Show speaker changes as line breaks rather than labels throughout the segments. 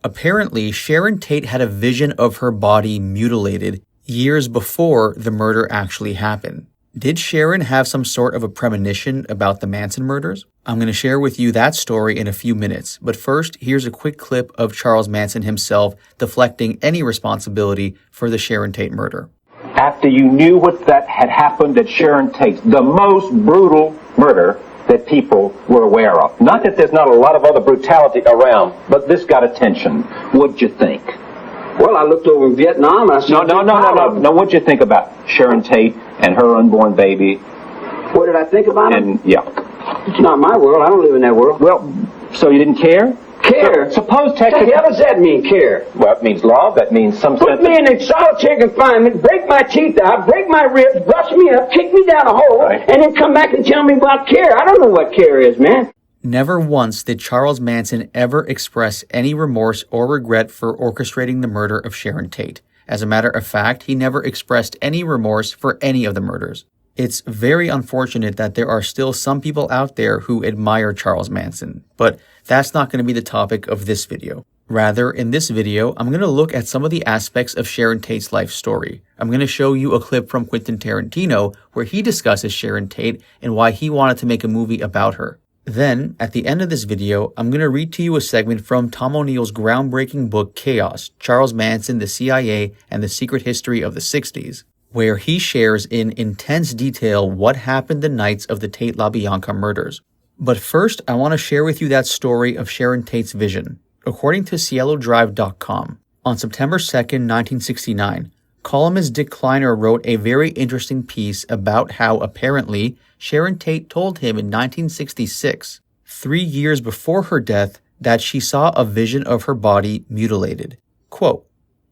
Apparently, Sharon Tate had a vision of her body mutilated years before the murder actually happened. Did Sharon have some sort of a premonition about the Manson murders? I'm going to share with you that story in a few minutes, but first, here's a quick clip of Charles Manson himself deflecting any responsibility for the Sharon Tate murder.
After you knew what that had happened at Sharon Tate, the most brutal murder that people were aware of. Not that there's not a lot of other brutality around, but this got attention. What'd you think?
Well, I looked over in Vietnam and I saw...
No, what'd you think about Sharon Tate and her unborn baby?
What did I think about it?
Yeah.
It's not my world. I don't live in that world.
Well, so you didn't care?
Care?
Suppose
What the hell does that mean, care?
Well, it means love. That means some sense
Put me in a solitary confinement, break my teeth out, break my ribs, bust me up, kick me down a hole,
Right.
and then come back and tell me about care. I don't know what care is, man.
Never once did Charles Manson ever express any remorse or regret for orchestrating the murder of Sharon Tate. As a matter of fact, he never expressed any remorse for any of the murders. It's very unfortunate that there are still some people out there who admire Charles Manson, but that's not going to be the topic of this video. Rather, in this video, I'm going to look at some of the aspects of Sharon Tate's life story. I'm going to show you a clip from Quentin Tarantino where he discusses Sharon Tate and why he wanted to make a movie about her. Then, at the end of this video, I'm going to read to you a segment from Tom O'Neill's groundbreaking book Chaos, Charles Manson, the CIA, and the Secret History of the 60s, where he shares in intense detail what happened the nights of the Tate LaBianca murders. But first, I want to share with you that story of Sharon Tate's vision. According to CieloDrive.com, on September 2nd, 1969, columnist Dick Kleiner wrote a very interesting piece about how apparently Sharon Tate told him in 1966, 3 years before her death, that she saw a vision of her body mutilated. Quote,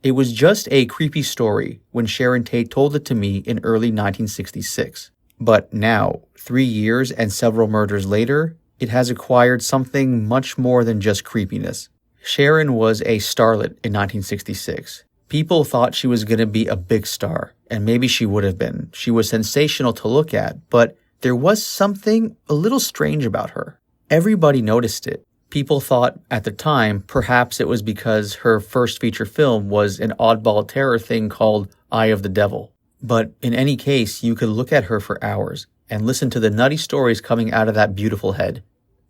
"It was just a creepy story when Sharon Tate told it to me in early 1966. But now, 3 years and several murders later, it has acquired something much more than just creepiness. Sharon was a starlet in 1966. People thought she was going to be a big star, and maybe she would have been. She was sensational to look at, but there was something a little strange about her. Everybody noticed it. People thought at the time perhaps it was because her first feature film was an oddball terror thing called Eye of the Devil. But in any case, you could look at her for hours and listen to the nutty stories coming out of that beautiful head.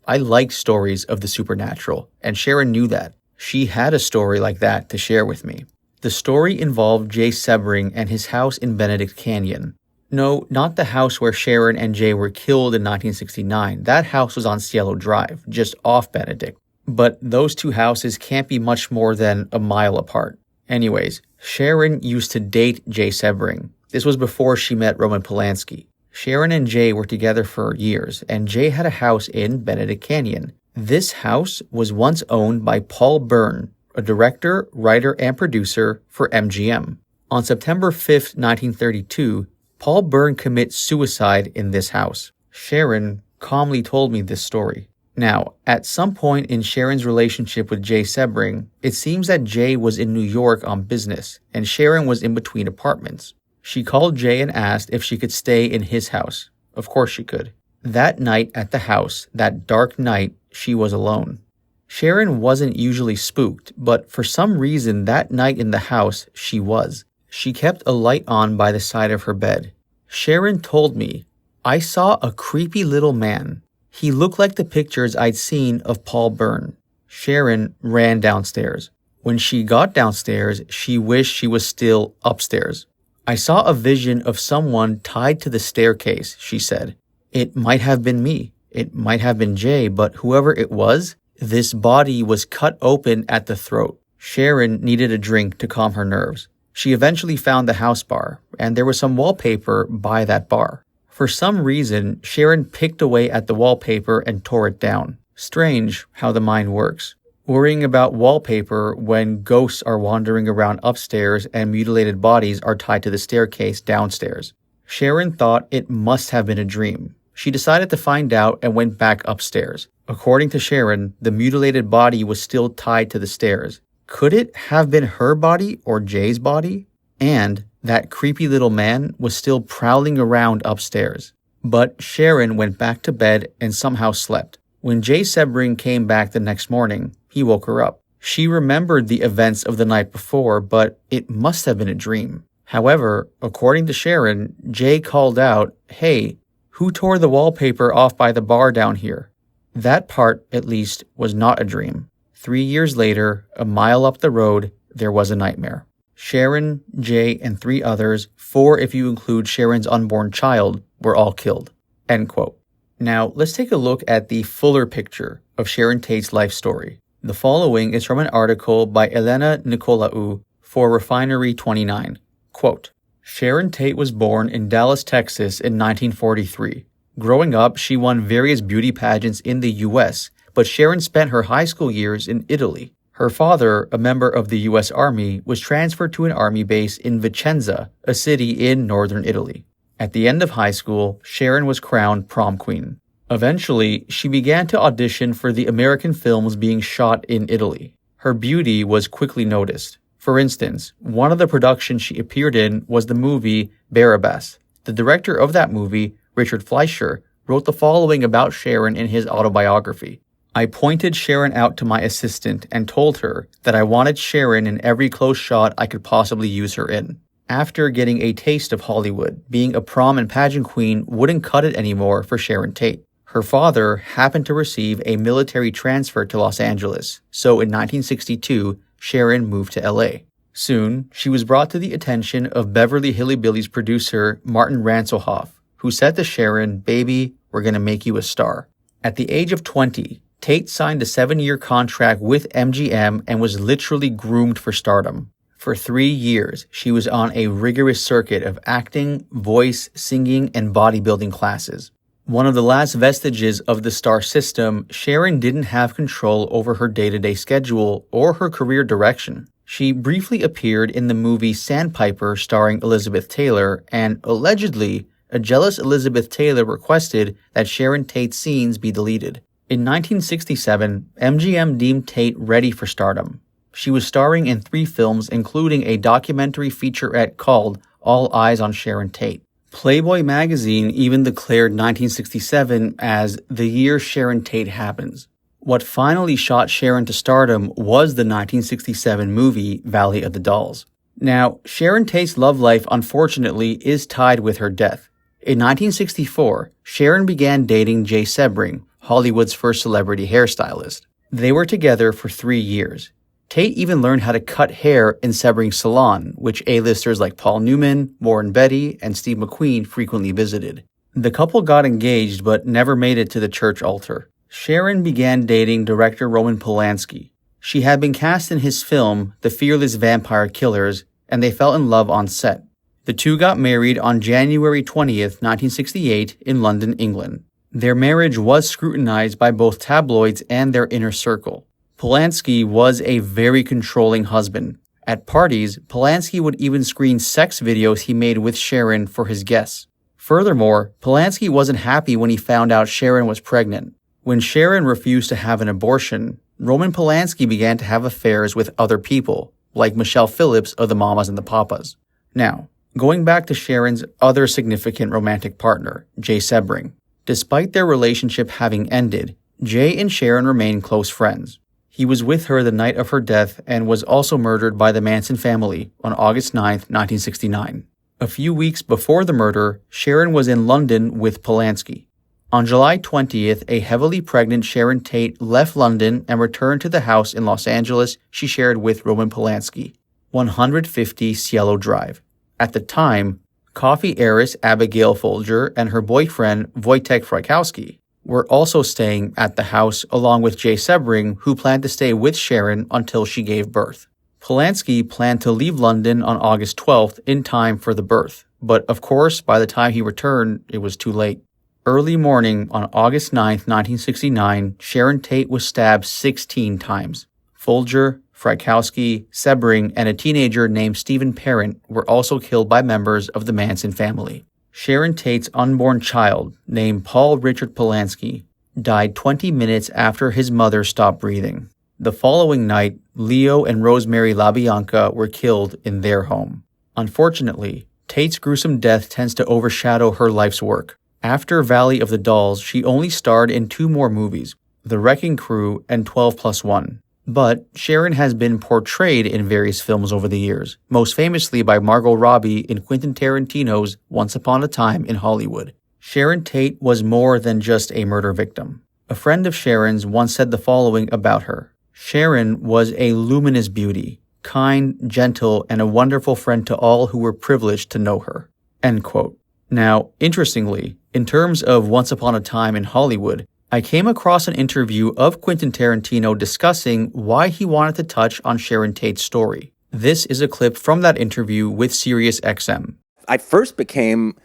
I like stories of the supernatural, and Sharon knew that. She had a story like that to share with me. The story involved Jay Sebring and his house in Benedict Canyon. No, not the house where Sharon and Jay were killed in 1969. That house was on Cielo Drive, just off Benedict. But those two houses can't be much more than a mile apart. Anyways, Sharon used to date Jay Sebring. This was before she met Roman Polanski. Sharon and Jay were together for years, and Jay had a house in Benedict Canyon. This house was once owned by Paul Byrne, a director, writer, and producer for MGM. On September 5th, 1932, Paul Byrne commits suicide in this house. Sharon calmly told me this story. Now, at some point in Sharon's relationship with Jay Sebring, it seems that Jay was in New York on business, and Sharon was in between apartments. She called Jay and asked if she could stay in his house. Of course she could. That night at the house, that dark night, she was alone. Sharon wasn't usually spooked, but for some reason that night in the house, she was. She kept a light on by the side of her bed. Sharon told me, "I saw a creepy little man. He looked like the pictures I'd seen of Paul Byrne." Sharon ran downstairs. When she got downstairs, she wished she was still upstairs. "I saw a vision of someone tied to the staircase," she said. "It might have been me. It might have been Jay, but whoever it was, this body was cut open at the throat." Sharon needed a drink to calm her nerves. She eventually found the house bar, and there was some wallpaper by that bar. For some reason, Sharon picked away at the wallpaper and tore it down. Strange how the mind works. Worrying about wallpaper when ghosts are wandering around upstairs and mutilated bodies are tied to the staircase downstairs. Sharon thought it must have been a dream. She decided to find out and went back upstairs. According to Sharon, the mutilated body was still tied to the stairs. Could it have been her body or Jay's body? And that creepy little man was still prowling around upstairs. But Sharon went back to bed and somehow slept. When Jay Sebring came back the next morning, he woke her up. She remembered the events of the night before, but it must have been a dream. However, according to Sharon, Jay called out, "Hey, who tore the wallpaper off by the bar down here?" That part, at least, was not a dream. 3 years later, a mile up the road, there was a nightmare. Sharon, Jay, and 3 others, 4 if you include Sharon's unborn child, were all killed. End quote. Now, let's take a look at the fuller picture of Sharon Tate's life story. The following is from an article by Elena Nicolaou for Refinery29. Quote, Sharon Tate was born in Dallas, Texas in 1943. Growing up, she won various beauty pageants in the U.S., but Sharon spent her high school years in Italy. Her father, a member of the U.S. Army, was transferred to an army base in Vicenza, a city in northern Italy. At the end of high school, Sharon was crowned prom queen. Eventually, she began to audition for the American films being shot in Italy. Her beauty was quickly noticed. For instance, one of the productions she appeared in was the movie Barabbas. The director of that movie, Richard Fleischer, wrote the following about Sharon in his autobiography. I pointed Sharon out to my assistant and told her that I wanted Sharon in every close shot I could possibly use her in. After getting a taste of Hollywood, being a prom and pageant queen wouldn't cut it anymore for Sharon Tate. Her father happened to receive a military transfer to Los Angeles, so in 1962, Sharon moved to LA. Soon, she was brought to the attention of Beverly Hillbillies producer Martin Ranselhoff, who said to Sharon, "Baby, we're gonna make you a star." At the age of 20, Tate signed a 7-year contract with MGM and was literally groomed for stardom. For 3 years, she was on a rigorous circuit of acting, voice, singing, and bodybuilding classes. One of the last vestiges of the star system, Sharon didn't have control over her day-to-day schedule or her career direction. She briefly appeared in the movie Sandpiper starring Elizabeth Taylor, and allegedly, a jealous Elizabeth Taylor requested that Sharon Tate's scenes be deleted. In 1967, MGM deemed Tate ready for stardom. She was starring in 3 films, including a documentary featurette called All Eyes on Sharon Tate. Playboy magazine even declared 1967 as the year Sharon Tate happens. What finally shot Sharon to stardom was the 1967 movie Valley of the Dolls. Now, Sharon Tate's love life, unfortunately, is tied with her death. In 1964, Sharon began dating Jay Sebring, Hollywood's first celebrity hairstylist. They were together for 3 years. Tate even learned how to cut hair in Sebring's salon, which A-listers like Paul Newman, Warren Beatty, and Steve McQueen frequently visited. The couple got engaged but never made it to the church altar. Sharon began dating director Roman Polanski. She had been cast in his film The Fearless Vampire Killers, and they fell in love on set. The two got married on January 20th, 1968 in London, England. Their marriage was scrutinized by both tabloids and their inner circle. Polanski was a very controlling husband. At parties, Polanski would even screen sex videos he made with Sharon for his guests. Furthermore, Polanski wasn't happy when he found out Sharon was pregnant. When Sharon refused to have an abortion, Roman Polanski began to have affairs with other people, like Michelle Phillips of the Mamas and the Papas. Now, going back to Sharon's other significant romantic partner, Jay Sebring. Despite their relationship having ended, Jay and Sharon remained close friends. He was with her the night of her death and was also murdered by the Manson family on August 9, 1969. A few weeks before the murder, Sharon was in London with Polanski. On July 20th, a heavily pregnant Sharon Tate left London and returned to the house in Los Angeles she shared with Roman Polanski, 150 Cielo Drive. At the time, coffee heiress Abigail Folger and her boyfriend Wojtek Frykowski were also staying at the house along with Jay Sebring, who planned to stay with Sharon until she gave birth. Polanski planned to leave London on August 12th in time for the birth, but of course, by the time he returned, it was too late. Early morning on August 9th, 1969, Sharon Tate was stabbed 16 times. Folger, Frykowski, Sebring, and a teenager named Stephen Parent were also killed by members of the Manson family. Sharon Tate's unborn child, named Paul Richard Polanski, died 20 minutes after his mother stopped breathing. The following night, Leo and Rosemary LaBianca were killed in their home. Unfortunately, Tate's gruesome death tends to overshadow her life's work. After Valley of the Dolls, she only starred in 2 more movies, The Wrecking Crew and 12+1. But Sharon has been portrayed in various films over the years, most famously by Margot Robbie in Quentin Tarantino's Once Upon a Time in Hollywood. Sharon Tate was more than just a murder victim. A friend of Sharon's once said the following about her. Sharon was a luminous beauty, kind, gentle, and a wonderful friend to all who were privileged to know her. End quote. Now, interestingly, in terms of Once Upon a Time in Hollywood, I came across an interview of Quentin Tarantino discussing why he wanted to touch on Sharon Tate's story. This is a clip from that interview with SiriusXM.
I first became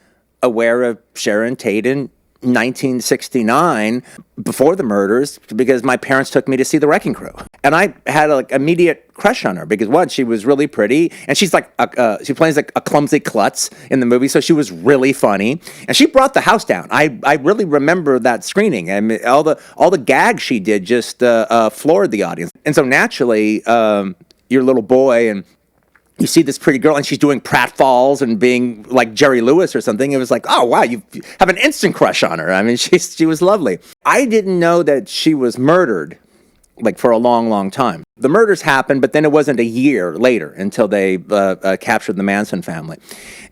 aware of Sharon Tate in 1969, before the murders, because my parents took me to see The Wrecking Crew. And I had an immediate crush on her because, one, she was really pretty, and she's like, she plays like a clumsy klutz in the movie, so she was really funny. And she brought the house down. I really remember that screening. I mean, all the gags she did just floored the audience. And so naturally, you're a little boy, and you see this pretty girl, and she's doing pratfalls and being like Jerry Lewis or something. It was like, oh, wow, you have an instant crush on her. I mean, she was lovely. I didn't know that she was murdered, like, for a long, long time. The murders happened, but then it wasn't a year later until they captured the Manson family.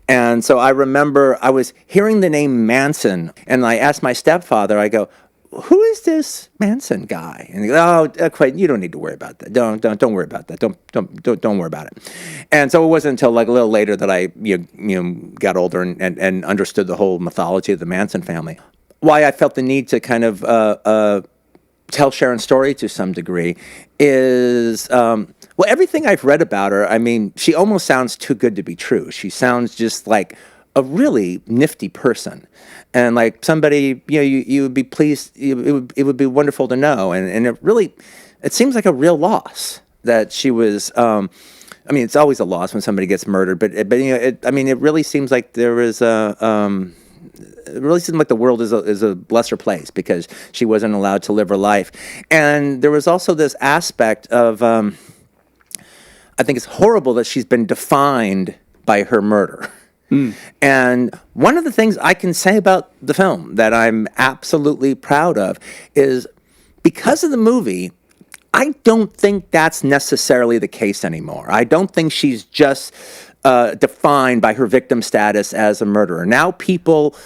And so I remember I was hearing the name Manson, and I asked my stepfather, I go, who is this Manson guy? And he goes, oh, Quentin, you don't need to worry about that. Don't worry about that. Don't worry about it. And so it wasn't until like a little later that I got older and understood the whole mythology of the Manson family. Why I felt the need to kind of tell Sharon's story to some degree is, well, everything I've read about her, I mean, she almost sounds too good to be true. She sounds just like a really nifty person. And like somebody, you would be pleased, it would be wonderful to know. And it seems like a real loss that she was, I mean, it's always a loss when somebody gets murdered, but it really seems like there is it really seems like the world is a lesser place because she wasn't allowed to live her life. And there was also this aspect of, I think it's horrible that she's been defined by her murder. And one of the things I can say about the film that I'm absolutely proud of is because of the movie, I don't think that's necessarily the case anymore. I don't think she's just defined by her victim status as a murderer. Now people,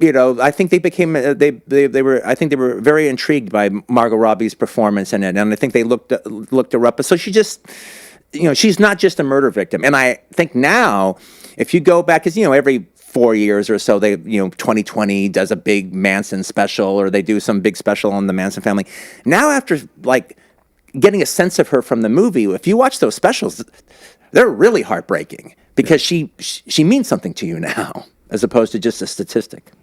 I think they became I think they were very intrigued by Margot Robbie's performance in it, and I think they looked her up. So she just, she's not just a murder victim. And I think now, if you go back, because, every 4 years or so, they, 2020 does a big Manson special, or they do some big special on the Manson family. Now, after, like, getting a sense of her from the movie, if you watch those specials, they're really heartbreaking, because she means something to you now, as opposed to just a statistic.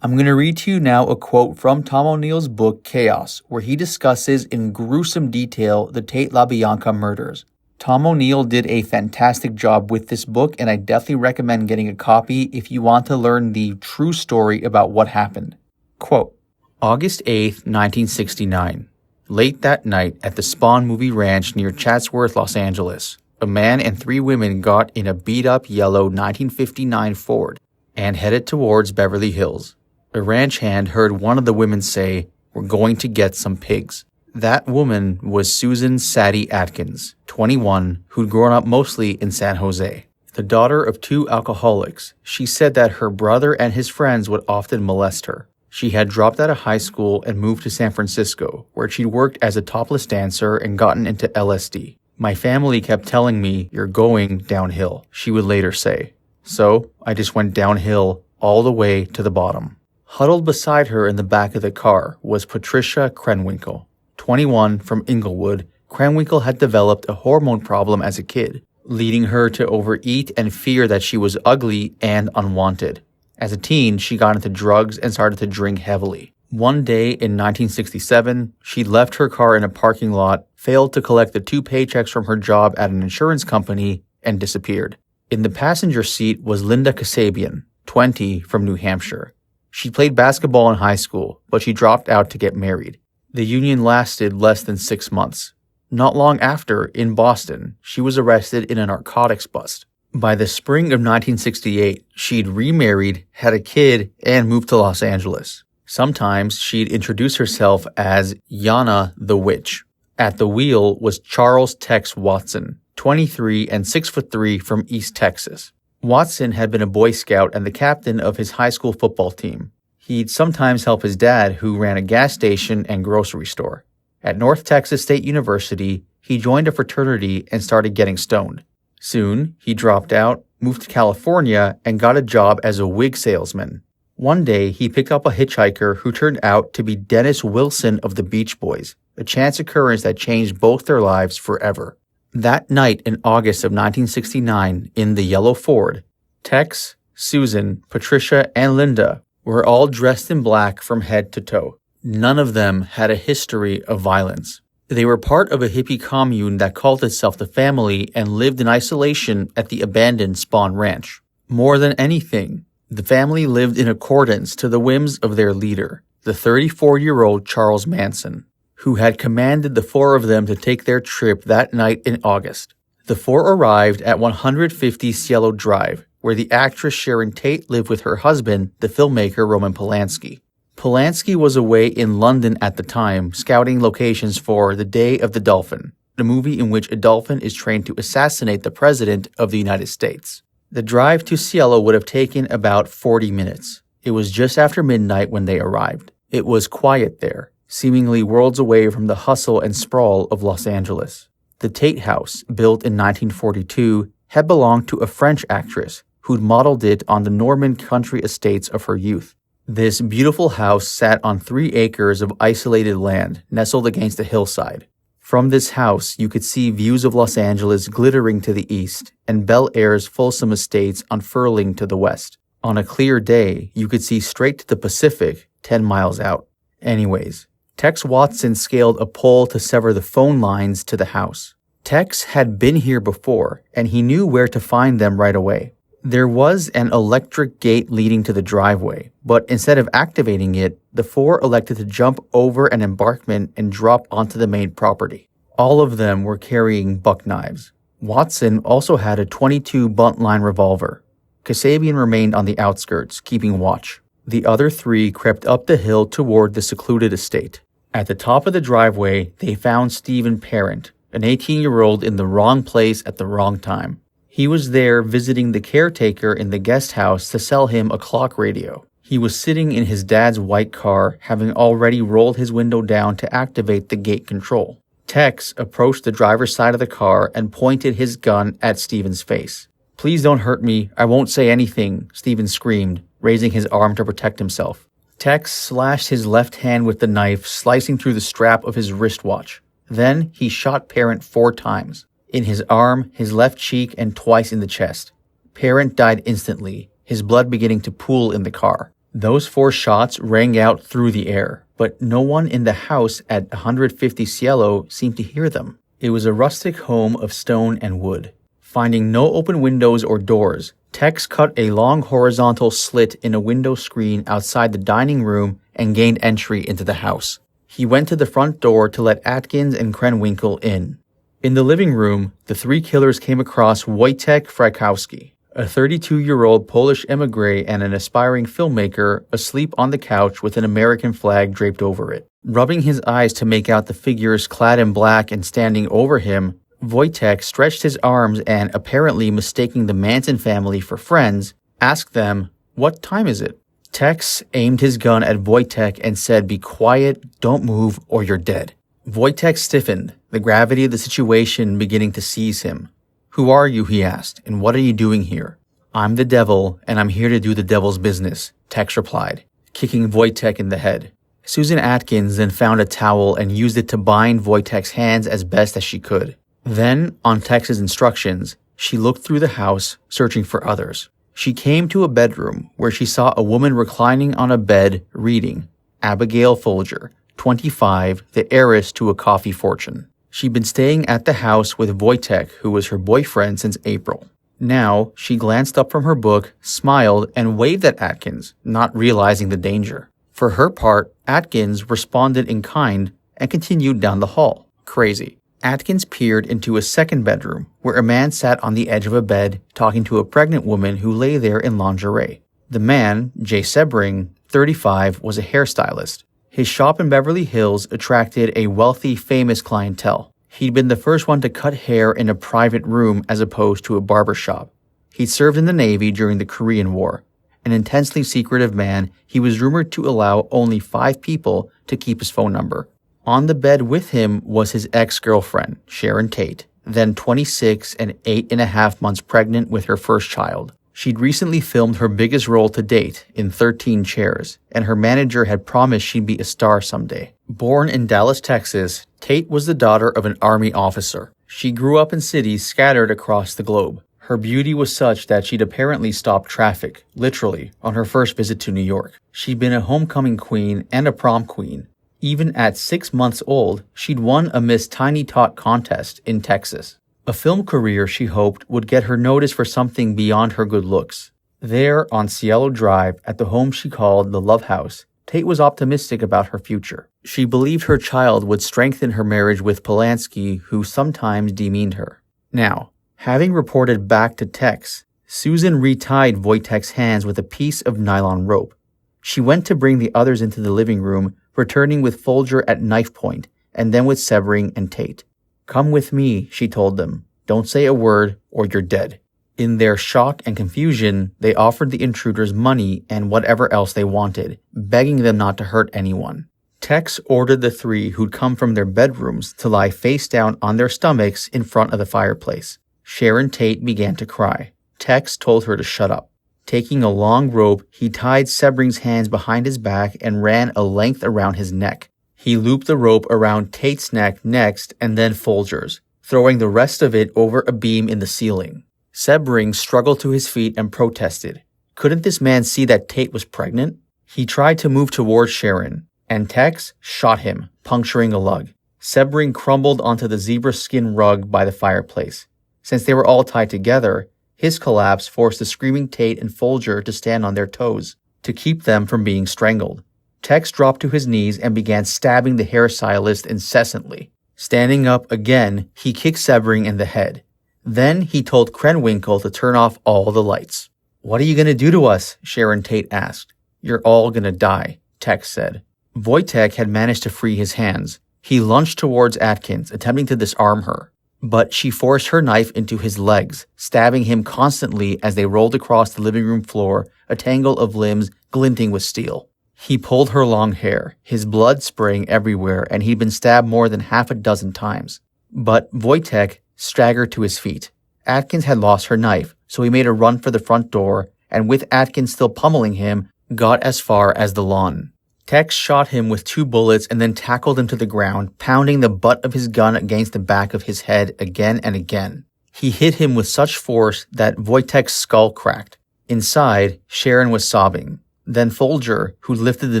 I'm going to read to you now a quote from Tom O'Neill's book, Chaos, where he discusses in gruesome detail the Tate LaBianca murders. Tom O'Neill did a fantastic job with this book, and I definitely recommend getting a copy if you want to learn the true story about what happened. Quote, August 8th, 1969. Late that night at the Spawn Movie Ranch near Chatsworth, Los Angeles, a man and 3 women got in a beat-up yellow 1959 Ford and headed towards Beverly Hills. A ranch hand heard one of the women say, "We're going to get some pigs." That woman was Susan Sadie Atkins, 21, who'd grown up mostly in San Jose. The daughter of 2 alcoholics, she said that her brother and his friends would often molest her. She had dropped out of high school and moved to San Francisco, where she'd worked as a topless dancer and gotten into LSD. My family kept telling me, "You're going downhill," she would later say. So I just went downhill all the way to the bottom. Huddled beside her in the back of the car was Patricia Krenwinkel. 21, from Inglewood, Krenwinkel had developed a hormone problem as a kid, leading her to overeat and fear that she was ugly and unwanted. As a teen, she got into drugs and started to drink heavily. One day in 1967, she left her car in a parking lot, failed to collect the 2 paychecks from her job at an insurance company, and disappeared. In the passenger seat was Linda Kasabian, 20, from New Hampshire. She played basketball in high school, but she dropped out to get married. The union lasted less than 6 months. Not long after, in Boston, she was arrested in a narcotics bust. By the spring of 1968, she'd remarried, had a kid, and moved to Los Angeles. Sometimes she'd introduce herself as Yana the Witch. At the wheel was Charles Tex Watson, 23 and 6'3" from East Texas. Watson had been a Boy Scout and the captain of his high school football team. He'd sometimes help his dad, who ran a gas station and grocery store. At North Texas State University, he joined a fraternity and started getting stoned. Soon, he dropped out, moved to California, and got a job as a wig salesman. One day, he picked up a hitchhiker who turned out to be Dennis Wilson of the Beach Boys, a chance occurrence that changed both their lives forever. That night in August of 1969, in the yellow Ford, Tex, Susan, Patricia, and Linda were all dressed in black from head to toe. None of them had a history of violence. They were part of a hippie commune that called itself the Family and lived in isolation at the abandoned Spawn Ranch. More than anything, the family lived in accordance to the whims of their leader, the 34-year-old Charles Manson, who had commanded the four of them to take their trip that night in August. The four arrived at 150 Cielo Drive, where the actress Sharon Tate lived with her husband, the filmmaker Roman Polanski. Polanski was away in London at the time, scouting locations for The Day of the Dolphin, a movie in which a dolphin is trained to assassinate the President of the United States. The drive to Cielo would have taken about 40 minutes. It was just after midnight when they arrived. It was quiet there, seemingly worlds away from the hustle and sprawl of Los Angeles. The Tate House, built in 1942, had belonged to a French actress who'd modeled it on the Norman country estates of her youth. This beautiful house sat on 3 acres of isolated land nestled against a hillside. From this house, you could see views of Los Angeles glittering to the east and Bel Air's fulsome estates unfurling to the west. On a clear day, you could see straight to the Pacific 10 miles out. Anyways, Tex Watson scaled a pole to sever the phone lines to the house. Tex had been here before, and he knew where to find them right away. There was an electric gate leading to the driveway, but instead of activating it, the four elected to jump over an embankment and drop onto the main property. All of them were carrying buck knives. Watson also had a .22 buntline revolver. Kasabian remained on the outskirts, keeping watch. The other 3 crept up the hill toward the secluded estate. At the top of the driveway, they found Stephen Parent, an 18-year-old in the wrong place at the wrong time. He was there visiting the caretaker in the guest house to sell him a clock radio. He was sitting in his dad's white car, having already rolled his window down to activate the gate control. Tex approached the driver's side of the car and pointed his gun at Stephen's face. "Please don't hurt me. I won't say anything," Stephen screamed, raising his arm to protect himself. Tex slashed his left hand with the knife, slicing through the strap of his wristwatch. Then he shot Parent 4 times. In his arm, his left cheek, and twice in the chest. Parent died instantly, his blood beginning to pool in the car. Those 4 shots rang out through the air, but no one in the house at 150 Cielo seemed to hear them. It was a rustic home of stone and wood. Finding no open windows or doors, Tex cut a long horizontal slit in a window screen outside the dining room and gained entry into the house. He went to the front door to let Atkins and Krenwinkel in. In the living room, the 3 killers came across Wojtek Frykowski, a 32-year-old Polish emigre and an aspiring filmmaker, asleep on the couch with an American flag draped over it. Rubbing his eyes to make out the figures clad in black and standing over him, Wojtek stretched his arms and, apparently mistaking the Manson family for friends, asked them, "What time is it?" Tex aimed his gun at Wojtek and said, "Be quiet, don't move, or you're dead." Wojtek stiffened, the gravity of the situation beginning to seize him. "Who are you?" he asked, "and what are you doing here?" "I'm the devil, and I'm here to do the devil's business," Tex replied, kicking Wojtek in the head. Susan Atkins then found a towel and used it to bind Wojtek's hands as best as she could. Then, on Tex's instructions, she looked through the house, searching for others. She came to a bedroom where she saw a woman reclining on a bed, reading. Abigail Folger, 25, the heiress to a coffee fortune. She'd been staying at the house with Wojtek, who was her boyfriend since April. Now, she glanced up from her book, smiled, and waved at Atkins, not realizing the danger. For her part, Atkins responded in kind and continued down the hall. Crazy. Atkins peered into a second bedroom, where a man sat on the edge of a bed, talking to a pregnant woman who lay there in lingerie. The man, Sebring, 35, was a hairstylist. His shop in Beverly Hills attracted a wealthy, famous clientele. He'd been the first one to cut hair in a private room as opposed to a barber shop. He'd served in the Navy during the Korean War. An intensely secretive man, he was rumored to allow only 5 people to keep his phone number. On the bed with him was his ex-girlfriend, Sharon Tate, then 26 and 8.5 months pregnant with her first child. She'd recently filmed her biggest role to date in 13 Chairs, and her manager had promised she'd be a star someday. Born in Dallas, Texas, Tate was the daughter of an Army officer. She grew up in cities scattered across the globe. Her beauty was such that she'd apparently stopped traffic, literally, on her first visit to New York. She'd been a homecoming queen and a prom queen. Even at 6 months old, she'd won a Miss Tiny Tot contest in Texas. A film career, she hoped, would get her noticed for something beyond her good looks. There, on Cielo Drive, at the home she called the Love House, Tate was optimistic about her future. She believed her child would strengthen her marriage with Polanski, who sometimes demeaned her. Now, having reported back to Tex, Susan retied Wojtek's hands with a piece of nylon rope. She went to bring the others into the living room, returning with Folger at knife point, and then with Sebring and Tate. "Come with me," she told them. "Don't say a word, or you're dead." In their shock and confusion, they offered the intruders money and whatever else they wanted, begging them not to hurt anyone. Tex ordered the 3 who'd come from their bedrooms to lie face down on their stomachs in front of the fireplace. Sharon Tate began to cry. Tex told her to shut up. Taking a long rope, he tied Sebring's hands behind his back and ran a length around his neck. He looped the rope around Tate's neck next and then Folger's, throwing the rest of it over a beam in the ceiling. Sebring struggled to his feet and protested. Couldn't this man see that Tate was pregnant? He tried to move towards Sharon, and Tex shot him, puncturing a lug. Sebring crumbled onto the zebra skin rug by the fireplace. Since they were all tied together, his collapse forced the screaming Tate and Folger to stand on their toes, to keep them from being strangled. Tex dropped to his knees and began stabbing the hairstylist incessantly. Standing up again, he kicked Sebring in the head. Then he told Krenwinkel to turn off all the lights. "What are you going to do to us?" Sharon Tate asked. "You're all going to die," Tex said. Wojtek had managed to free his hands. He lunged towards Atkins, attempting to disarm her. But she forced her knife into his legs, stabbing him constantly as they rolled across the living room floor, a tangle of limbs glinting with steel. He pulled her long hair, his blood spraying everywhere, and he'd been stabbed more than 6 times. But Wojtek staggered to his feet. Atkins had lost her knife, so he made a run for the front door, and with Atkins still pummeling him, got as far as the lawn. Tex shot him with 2 bullets and then tackled him to the ground, pounding the butt of his gun against the back of his head again and again. He hit him with such force that Wojtek's skull cracked. Inside, Sharon was sobbing. Then Folger, who lifted the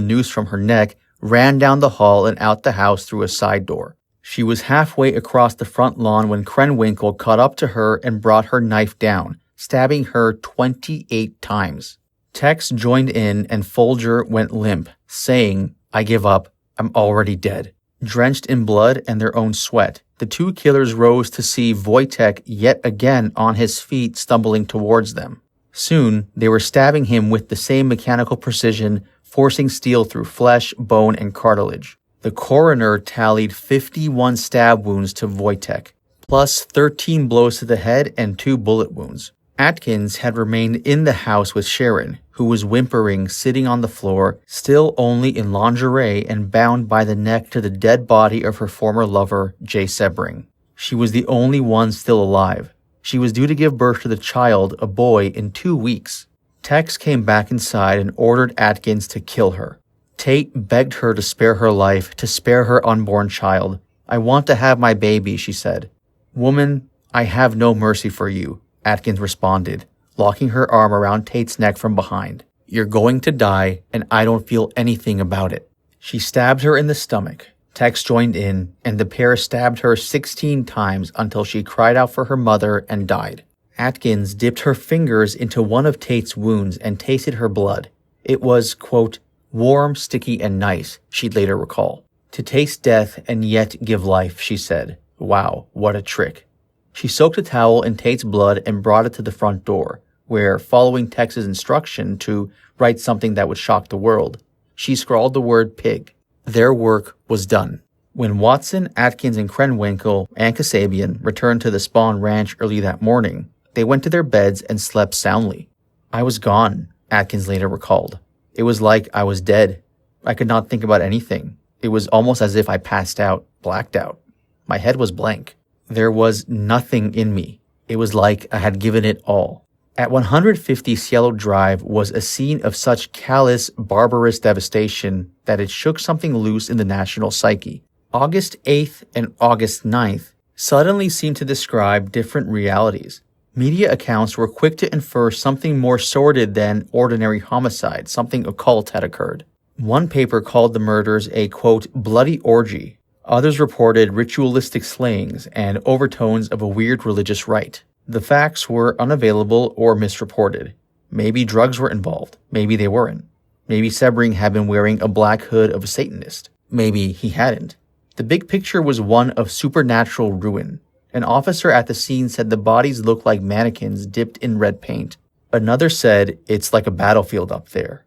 noose from her neck, ran down the hall and out the house through a side door. She was halfway across the front lawn when Krenwinkel caught up to her and brought her knife down, stabbing her 28 times. Tex joined in and Folger went limp, saying, "I give up. I'm already dead." Drenched in blood and their own sweat, the 2 killers rose to see Wojtek yet again on his feet stumbling towards them. Soon, they were stabbing him with the same mechanical precision, forcing steel through flesh, bone, and cartilage. The coroner tallied 51 stab wounds to Wojtek, plus 13 blows to the head and 2 bullet wounds. Atkins had remained in the house with Sharon, who was whimpering, sitting on the floor, still only in lingerie and bound by the neck to the dead body of her former lover, Jay Sebring. She was the only one still alive. She was due to give birth to the child, a boy, in 2 weeks. Tex came back inside and ordered Atkins to kill her. Tate begged her to spare her life, to spare her unborn child. "I want to have my baby," she said. "Woman, I have no mercy for you," Atkins responded, locking her arm around Tate's neck from behind. "You're going to die, and I don't feel anything about it." She stabbed her in the stomach. Tex joined in, and the pair stabbed her 16 times until she cried out for her mother and died. Atkins dipped her fingers into one of Tate's wounds and tasted her blood. It was, quote, "warm, sticky, and nice," she'd later recall. "To taste death and yet give life," she said. Wow, what a trick. She soaked a towel in Tate's blood and brought it to the front door, where, following Tex's instruction to write something that would shock the world, she scrawled the word pig. Their work was done. When Watson, Atkins, and Krenwinkel and Kasabian returned to the Spahn Ranch early that morning, they went to their beds and slept soundly. "I was gone," Atkins later recalled. "It was like I was dead. I could not think about anything. It was almost as if I passed out, blacked out. My head was blank. There was nothing in me. It was like I had given it all." At 150 Cielo Drive was a scene of such callous, barbarous devastation that it shook something loose in the national psyche. August 8th and August 9th suddenly seemed to describe different realities. Media accounts were quick to infer something more sordid than ordinary homicide, something occult had occurred. One paper called the murders a, quote, bloody orgy. Others reported ritualistic slayings and overtones of a weird religious rite. The facts were unavailable or misreported. Maybe drugs were involved. Maybe they weren't. Maybe Sebring had been wearing a black hood of a Satanist. Maybe he hadn't. The big picture was one of supernatural ruin. An officer at the scene said the bodies looked like mannequins dipped in red paint. Another said, "It's like a battlefield up there."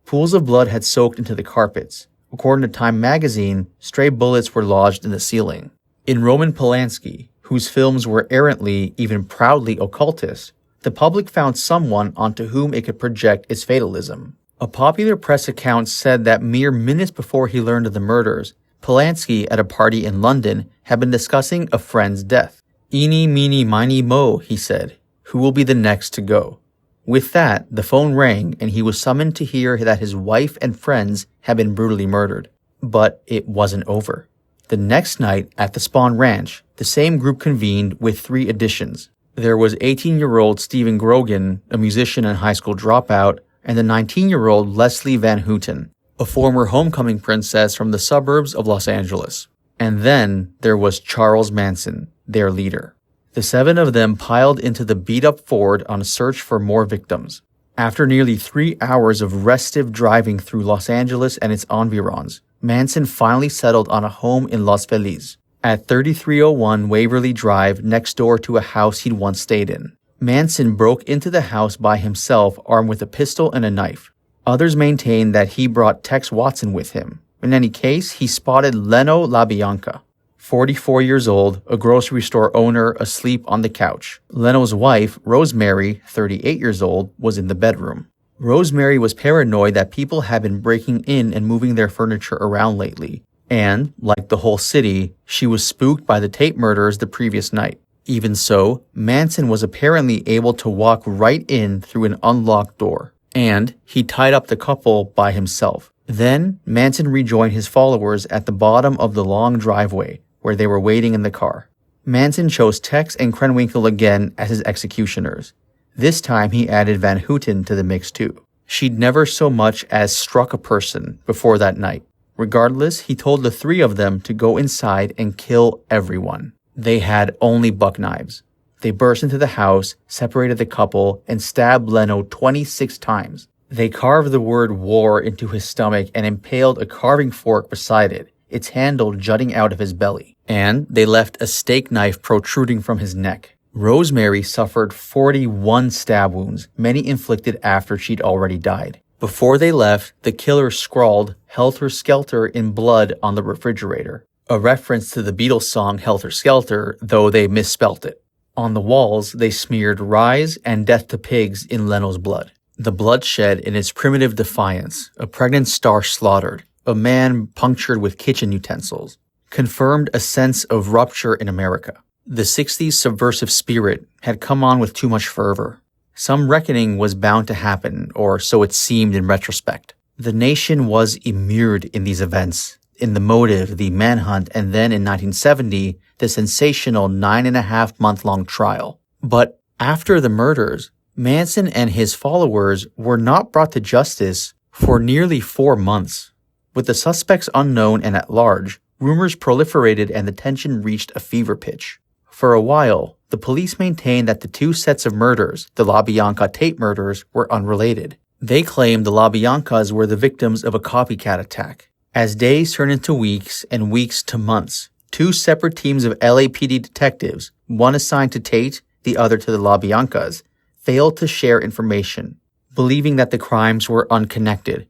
Pools of blood had soaked into the carpets. According to Time magazine, stray bullets were lodged in the ceiling. In Roman Polanski, whose films were errantly, even proudly occultist, the public found someone onto whom it could project its fatalism. A popular press account said that mere minutes before he learned of the murders, Polanski, at a party in London, had been discussing a friend's death. "Eeny, meeny, miny, mo," he said. "Who will be the next to go?" With that, the phone rang and he was summoned to hear that his wife and friends had been brutally murdered. But it wasn't over. The next night at the Spahn Ranch, the same group convened with 3 additions. There was 18-year-old Stephen Grogan, a musician and high school dropout, and the 19-year-old Leslie Van Houten, a former homecoming princess from the suburbs of Los Angeles. And then there was Charles Manson, their leader. The 7 of them piled into the beat-up Ford on a search for more victims. After nearly 3 hours of restive driving through Los Angeles and its environs, Manson finally settled on a home in Los Feliz, at 3301 Waverly Drive, next door to a house he'd once stayed in. Manson broke into the house by himself, armed with a pistol and a knife. Others maintain that he brought Tex Watson with him. In any case, he spotted Leno LaBianca, 44 years old, a grocery store owner, asleep on the couch. Leno's wife, Rosemary, 38 years old, was in the bedroom. Rosemary was paranoid that people had been breaking in and moving their furniture around lately, and, like the whole city, she was spooked by the Tate murders the previous night. Even so, Manson was apparently able to walk right in through an unlocked door, and he tied up the couple by himself. Then, Manson rejoined his followers at the bottom of the long driveway, where they were waiting in the car. Manson chose Tex and Krenwinkel again as his executioners. This time he added Van Houten to the mix too. She'd never so much as struck a person before that night. Regardless, he told the 3 of them to go inside and kill everyone. They had only buck knives. They burst into the house, separated the couple, and stabbed Leno 26 times. They carved the word war into his stomach and impaled a carving fork beside it, its handle jutting out of his belly. And they left a steak knife protruding from his neck. Rosemary suffered 41 stab wounds, many inflicted after she'd already died. Before they left, the killer scrawled "Helter Skelter" in blood on the refrigerator, a reference to the Beatles song Helter Skelter, though they misspelt it. On the walls, they smeared "Rise" and "Death to Pigs" in Leno's blood. The bloodshed in its primitive defiance, a pregnant star slaughtered, a man punctured with kitchen utensils, confirmed a sense of rupture in America. The 60s subversive spirit had come on with too much fervor. Some reckoning was bound to happen, or so it seemed in retrospect. The nation was immured in these events, in the motive, the manhunt, and then in 1970, the sensational 9.5-month-long trial. But after the murders, Manson and his followers were not brought to justice for nearly 4 months. With the suspects unknown and at large, rumors proliferated and the tension reached a fever pitch. For a while, the police maintained that the 2 sets of murders, the LaBianca Tate murders, were unrelated. They claimed the LaBiancas were the victims of a copycat attack. As days turned into weeks and weeks to months, 2 separate teams of LAPD detectives, one assigned to Tate, the other to the LaBiancas, failed to share information, believing that the crimes were unconnected.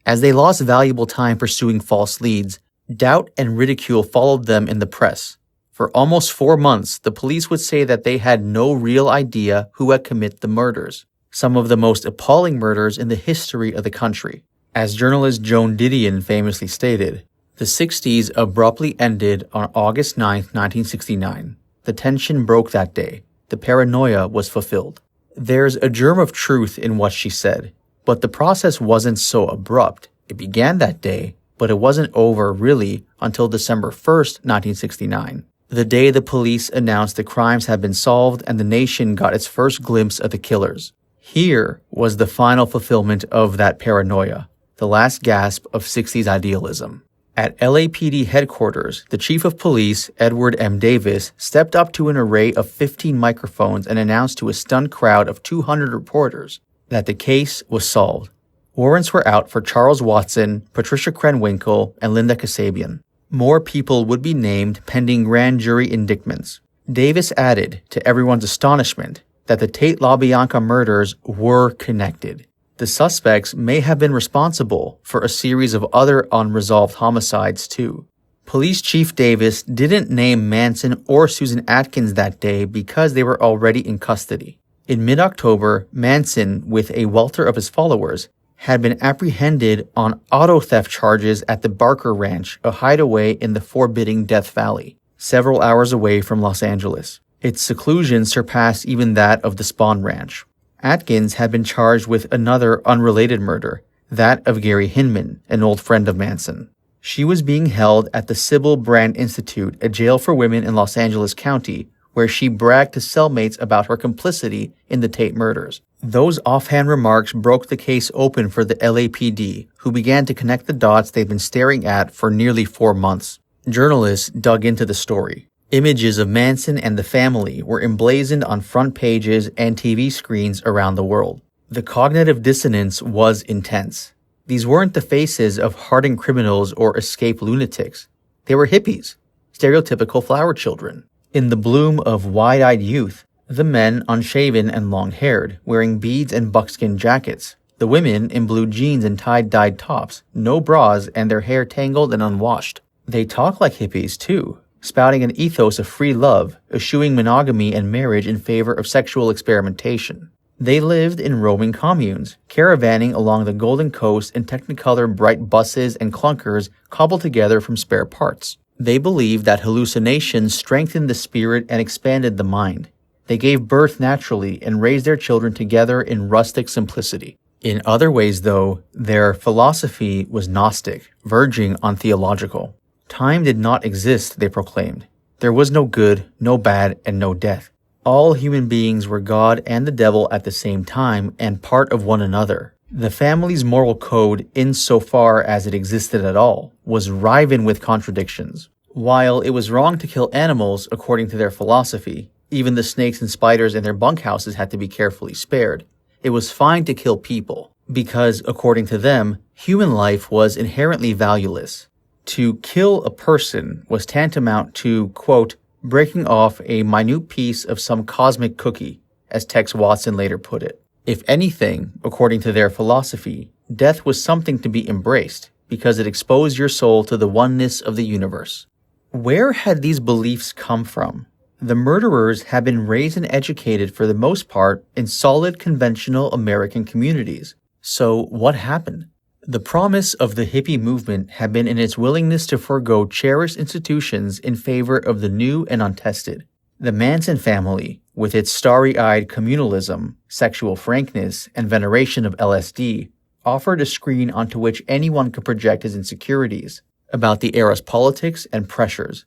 As they lost valuable time pursuing false leads, doubt and ridicule followed them in the press. For almost 4 months, the police would say that they had no real idea who had committed the murders, some of the most appalling murders in the history of the country. As journalist Joan Didion famously stated, the 60s abruptly ended on August 9, 1969. The tension broke that day. The paranoia was fulfilled. There's a germ of truth in what she said, but the process wasn't so abrupt. It began that day, but it wasn't over really until December 1st, 1969. The day the police announced the crimes had been solved and the nation got its first glimpse of the killers. Here was the final fulfillment of that paranoia, the last gasp of 60s idealism. At LAPD headquarters, the chief of police, Edward M. Davis, stepped up to an array of 15 microphones and announced to a stunned crowd of 200 reporters that the case was solved. Warrants were out for Charles Watson, Patricia Krenwinkel, and Linda Kasabian. More people would be named pending grand jury indictments. Davis added, to everyone's astonishment, that the Tate LaBianca murders were connected. The suspects may have been responsible for a series of other unresolved homicides too. Police Chief Davis didn't name Manson or Susan Atkins that day because they were already in custody. In mid-October, Manson, with a welter of his followers, had been apprehended on auto theft charges at the Barker Ranch, a hideaway in the forbidding Death Valley, several hours away from Los Angeles. Its seclusion surpassed even that of the Spahn Ranch. Atkins had been charged with another unrelated murder, that of Gary Hinman, an old friend of Manson. She was being held at the Sybil Brand Institute, a jail for women in Los Angeles County, where she bragged to cellmates about her complicity in the Tate murders. Those offhand remarks broke the case open for the LAPD, who began to connect the dots they'd been staring at for nearly 4 months. Journalists dug into the story. Images of Manson and the family were emblazoned on front pages and TV screens around the world. The cognitive dissonance was intense. These weren't the faces of hardened criminals or escaped lunatics. They were hippies, stereotypical flower children. In the bloom of wide-eyed youth, the men unshaven and long-haired, wearing beads and buckskin jackets. The women in blue jeans and tie-dyed tops, no bras, and their hair tangled and unwashed. They talk like hippies, too, spouting an ethos of free love, eschewing monogamy and marriage in favor of sexual experimentation. They lived in roaming communes, caravanning along the Golden Coast in Technicolor bright buses and clunkers cobbled together from spare parts. They believed that hallucinations strengthened the spirit and expanded the mind. They gave birth naturally and raised their children together in rustic simplicity. In other ways, though, their philosophy was Gnostic, verging on theological. Time did not exist, they proclaimed. There was no good, no bad, and no death. All human beings were God and the devil at the same time and part of one another. The family's moral code, insofar as it existed at all, was riven with contradictions. While it was wrong to kill animals, according to their philosophy, even the snakes and spiders in their bunkhouses had to be carefully spared. It was fine to kill people, because, according to them, human life was inherently valueless. To kill a person was tantamount to, quote, breaking off a minute piece of some cosmic cookie, as Tex Watson later put it. If anything, according to their philosophy, death was something to be embraced, because it exposed your soul to the oneness of the universe. Where had these beliefs come from? The murderers had been raised and educated for the most part in solid conventional American communities. So what happened? The promise of the hippie movement had been in its willingness to forego cherished institutions in favor of the new and untested. The Manson family, with its starry-eyed communalism, sexual frankness, and veneration of LSD, offered a screen onto which anyone could project his insecurities about the era's politics and pressures.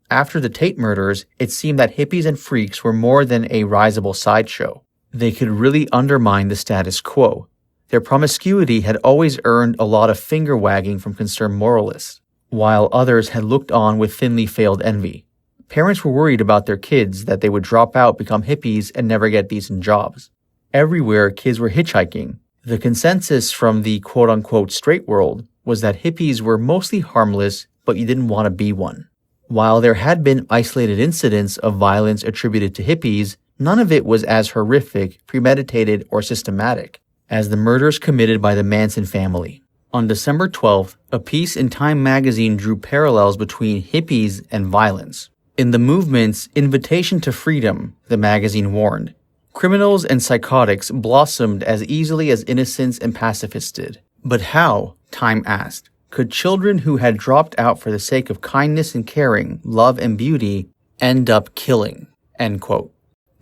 After the Tate murders, it seemed that hippies and freaks were more than a risible sideshow. They could really undermine the status quo. Their promiscuity had always earned a lot of finger-wagging from concerned moralists, while others had looked on with thinly veiled envy. Parents were worried about their kids that they would drop out, become hippies, and never get decent jobs. Everywhere, kids were hitchhiking. The consensus from the quote-unquote straight world was that hippies were mostly harmless, but you didn't want to be one. While there had been isolated incidents of violence attributed to hippies, none of it was as horrific, premeditated, or systematic as the murders committed by the Manson family. On December 12th, a piece in Time magazine drew parallels between hippies and violence. In the movement's Invitation to Freedom, the magazine warned, criminals and psychotics blossomed as easily as innocents and pacifists did. But how, Time asked, could children who had dropped out for the sake of kindness and caring, love and beauty, end up killing? End quote.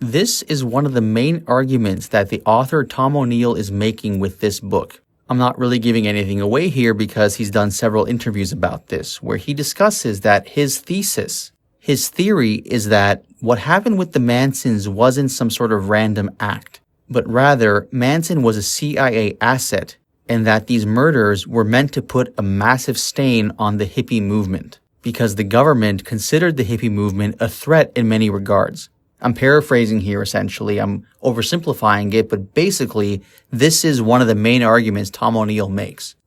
This is one of the main arguments that the author Tom O'Neill is making with this book. I'm not really giving anything away here because he's done several interviews about this, where he discusses that his theory is that what happened with the Mansons wasn't some sort of random act, but rather Manson was a CIA asset and that these murders were meant to put a massive stain on the hippie movement because the government considered the hippie movement a threat in many regards. I'm paraphrasing here essentially, I'm oversimplifying it, but basically this is one of the main arguments Tom O'Neill makes.